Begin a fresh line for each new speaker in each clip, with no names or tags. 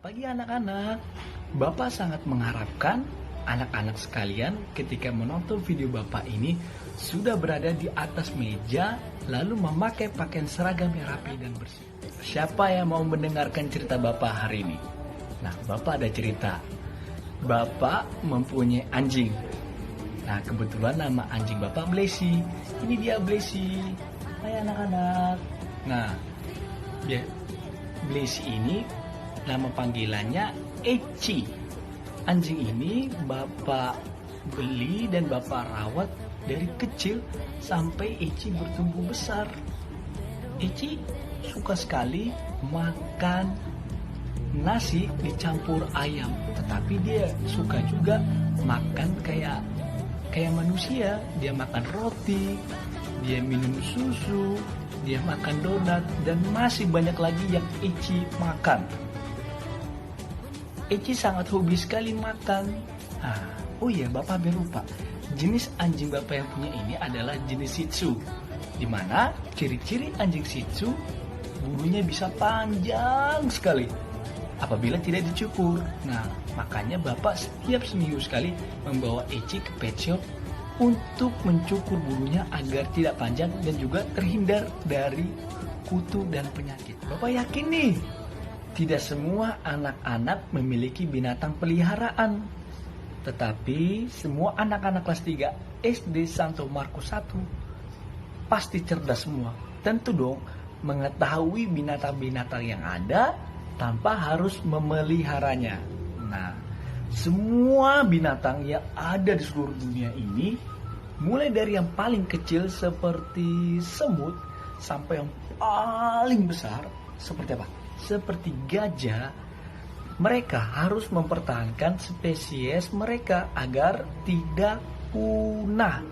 Pagi anak-anak, Bapak sangat mengharapkan anak-anak sekalian ketika menonton video Bapak ini sudah berada di atas meja lalu memakai pakaian seragam yang rapi dan bersih. Siapa yang mau mendengarkan cerita Bapak hari ini? Nah, Bapak ada cerita. Bapak mempunyai anjing. Nah, kebetulan nama anjing Bapak Blessy. Ini dia Blessy. Hai anak-anak. Nah, Blessy ini nama panggilannya Eci. Anjing ini Bapak beli dan Bapak rawat dari kecil sampai Eci bertumbuh besar. Eci suka sekali makan nasi dicampur ayam, tetapi dia suka juga makan kayak manusia. Dia makan roti, dia minum susu, dia makan donat, dan masih banyak lagi yang Eci makan. Eci sangat hobi sekali makan. Oh iya, Bapak hampir lupa. Jenis anjing Bapak yang punya ini adalah jenis Shih Tzu. Dimana ciri-ciri anjing Shih Tzu, bulunya bisa panjang sekali apabila tidak dicukur. Nah, makanya Bapak setiap seminggu sekali membawa Eci ke pet shop untuk mencukur bulunya agar tidak panjang dan juga terhindar dari kutu dan penyakit. Bapak yakin nih, tidak semua anak-anak memiliki binatang peliharaan. Tetapi semua anak-anak kelas 3 SD Santo Markus 1 pasti cerdas semua. Tentu dong mengetahui binatang-binatang yang ada tanpa harus memeliharanya. Nah, semua binatang yang ada di seluruh dunia ini, mulai dari yang paling kecil seperti semut sampai yang paling besar seperti apa? Seperti gajah, mereka harus mempertahankan spesies mereka agar tidak punah.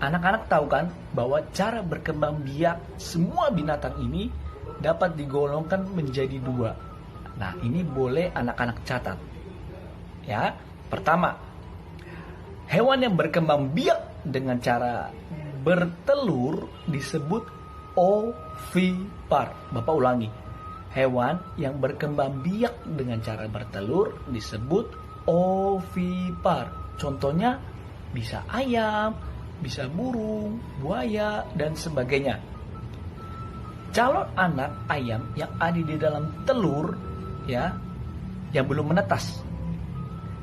Anak-anak tahu kan bahwa cara berkembang biak semua binatang ini dapat digolongkan menjadi 2. Nah, ini boleh anak-anak catat. Ya, pertama, hewan yang berkembang biak dengan cara bertelur disebut ovipar. Bapak ulangi. Hewan yang berkembang biak dengan cara bertelur disebut ovipar. Contohnya bisa ayam, bisa burung, buaya, dan sebagainya. Calon anak ayam yang ada di dalam telur, ya, yang belum menetas,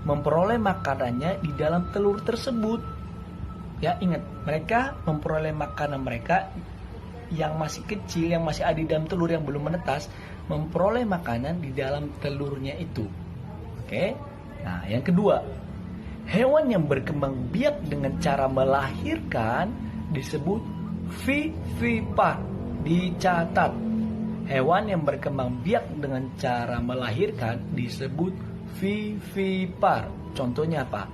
memperoleh makanannya di dalam telur tersebut. Ya, ingat, mereka memperoleh makanan mereka yang masih kecil, yang masih ada di dalam telur yang belum menetas, memperoleh makanan di dalam telurnya itu. Oke. Nah, yang kedua, hewan yang berkembang biak dengan cara melahirkan disebut vivipar. Dicatat, hewan yang berkembang biak dengan cara melahirkan disebut vivipar. Contohnya apa?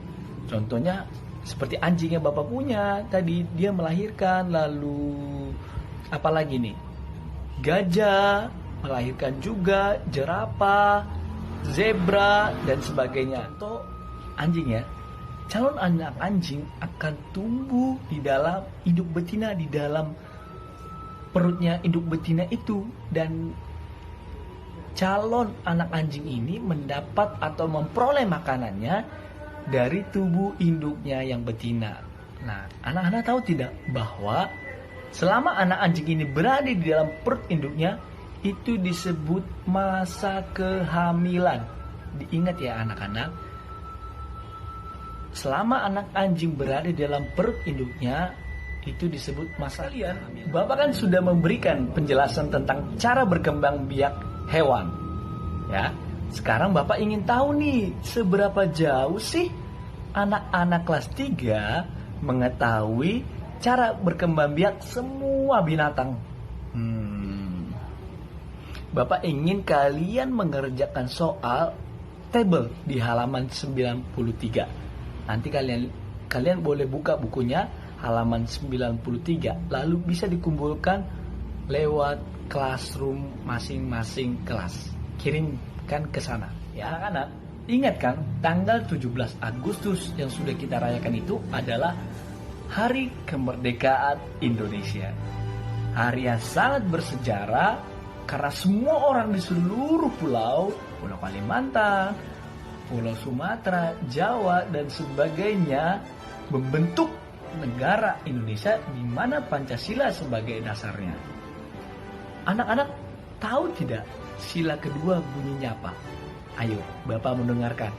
Contohnya seperti anjing yang Bapak punya tadi, dia melahirkan. Lalu apalagi nih? Gajah melahirkan juga, jerapah, zebra, dan sebagainya. Contoh anjing ya. Calon anak anjing akan tumbuh di dalam induk betina, di dalam perutnya induk betina itu, dan calon anak anjing ini mendapat atau memperoleh makanannya dari tubuh induknya yang betina. Nah, anak-anak tahu tidak bahwa selama anak anjing ini berada di dalam perut induknya, itu disebut masa kehamilan. Diingat ya anak-anak, selama anak anjing berada di dalam perut induknya, itu disebut masa kehamilan. Bapak kan sudah memberikan penjelasan tentang cara berkembang biak hewan. Ya, sekarang Bapak ingin tahu nih, seberapa jauh sih anak-anak kelas 3 mengetahui cara berkembang biak semua binatang? Bapak ingin kalian mengerjakan soal tabel di halaman 93. Nanti kalian boleh buka bukunya halaman 93, lalu bisa dikumpulkan lewat classroom masing-masing kelas. Kirimkan ke sana. Ya anak-anak, ingat kan tanggal 17 Agustus yang sudah kita rayakan itu adalah Hari Kemerdekaan Indonesia. Hari yang sangat bersejarah karena semua orang di seluruh pulau Pulau Kalimantan, Pulau Sumatera, Jawa, dan sebagainya membentuk negara Indonesia di mana Pancasila sebagai dasarnya. Anak-anak tahu tidak sila kedua bunyinya apa? Ayo, Bapak mendengarkan.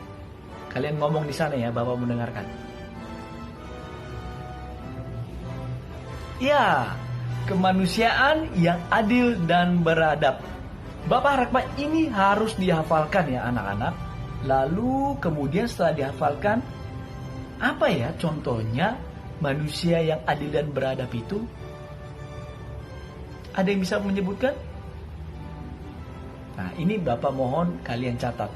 Kalian ngomong di sana ya, Bapak mendengarkan. Ya, kemanusiaan yang adil dan beradab. Bapak harapkan ini harus dihafalkan ya anak-anak. Lalu kemudian setelah dihafalkan, apa ya contohnya manusia yang adil dan beradab itu? Ada yang bisa menyebutkan? Nah, ini Bapak mohon kalian catat.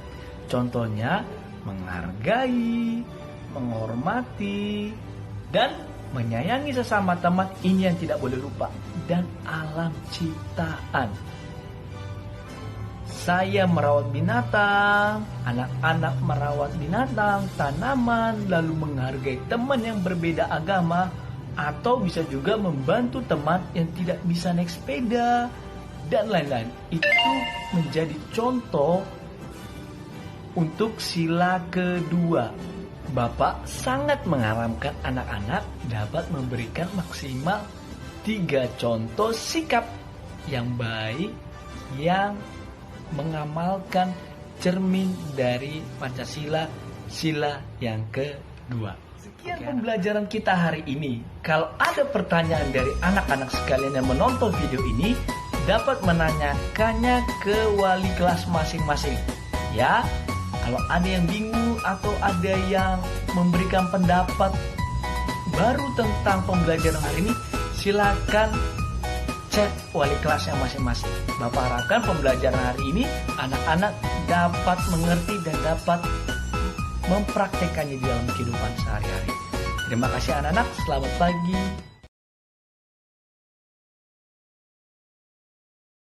Contohnya menghargai, menghormati, dan menyayangi sesama teman, ini yang tidak boleh lupa. Dan alam ciptaan. Saya merawat binatang, anak-anak merawat binatang, tanaman, lalu menghargai teman yang berbeda agama, atau bisa juga membantu teman yang tidak bisa naik sepeda, dan lain-lain. Itu menjadi contoh untuk sila kedua. Bapak sangat mengharapkan anak-anak dapat memberikan maksimal 3 contoh sikap yang baik yang mengamalkan cermin dari Pancasila, sila yang kedua. Sekian pembelajaran kita hari ini. Kalau ada pertanyaan dari anak-anak sekalian yang menonton video ini, dapat menanyakannya ke wali kelas masing-masing. Ya, kalau ada yang bingung atau ada yang memberikan pendapat baru tentang pembelajaran hari ini, silakan chat wali kelasnya masing-masing. Bapak harapkan pembelajaran hari ini anak-anak dapat mengerti dan dapat mempraktekannya di dalam kehidupan sehari-hari. Terima kasih anak-anak, selamat pagi.